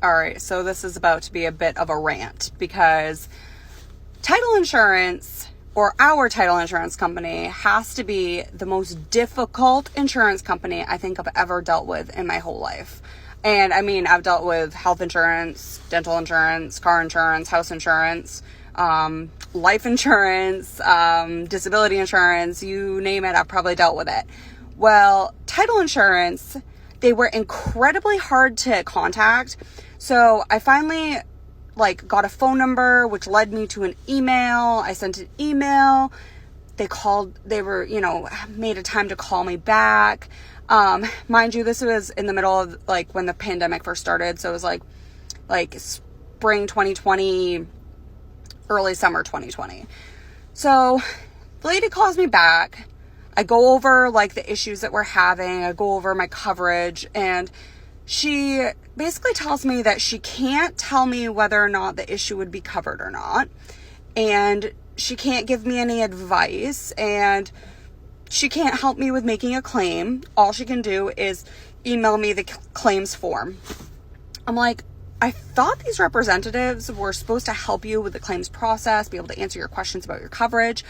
All right, so this is about to be a bit of a rant because title insurance, or our title insurance company, has to be the most difficult insurance company I think I've ever dealt with in my whole life. And I mean, I've dealt with health insurance, dental insurance, car insurance, house insurance, life insurance, disability insurance, you name it, I've probably dealt with it. Well, title insurance, they were incredibly hard to contact. So I finally got a phone number, which led me to an email. I sent an email. They made a time to call me back. Mind you, this was in the middle of when the pandemic first started. So it was like spring 2020, early summer 2020. So the lady calls me back. I go over the issues that we're having. I go over my coverage, and she basically tells me that she can't tell me whether or not the issue would be covered or not. And she can't give me any advice, and she can't help me with making a claim. All she can do is email me the claims form. I'm like, I thought these representatives were supposed to help you with the claims process, be able to answer your questions about your coverage.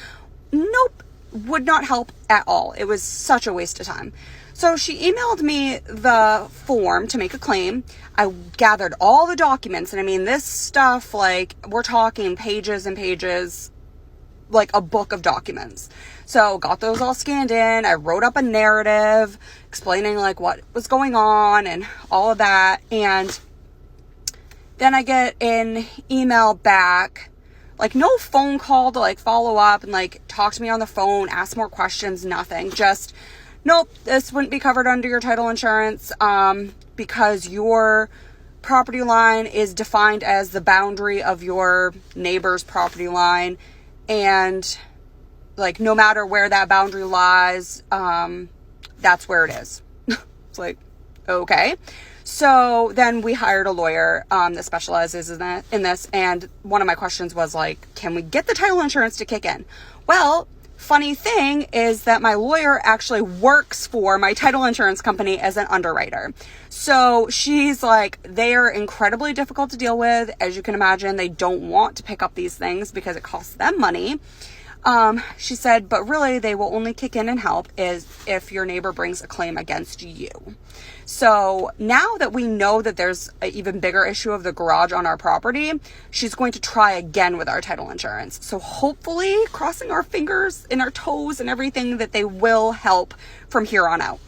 Nope, would not help at all. It was such a waste of time. So she emailed me the form to make a claim. I gathered all the documents, and I mean, this stuff, we're talking pages and pages, like a book of documents. So got those all scanned in. I wrote up a narrative explaining what was going on and all of that. And then I get an email back, no phone call to follow up and talk to me on the phone, ask more questions, nothing. Just, nope, this wouldn't be covered under your title insurance because your property line is defined as the boundary of your neighbor's property line. And no matter where that boundary lies, that's where it is. It's okay. So then we hired a lawyer that specializes in this. And one of my questions was can we get the title insurance to kick in? Well, funny thing is that my lawyer actually works for my title insurance company as an underwriter. So she's they are incredibly difficult to deal with. As you can imagine, they don't want to pick up these things because it costs them money. She said, but really they will only kick in and help if your neighbor brings a claim against you. So now that we know that there's an even bigger issue of the garage on our property, she's going to try again with our title insurance. So hopefully, crossing our fingers and our toes and everything, that they will help from here on out.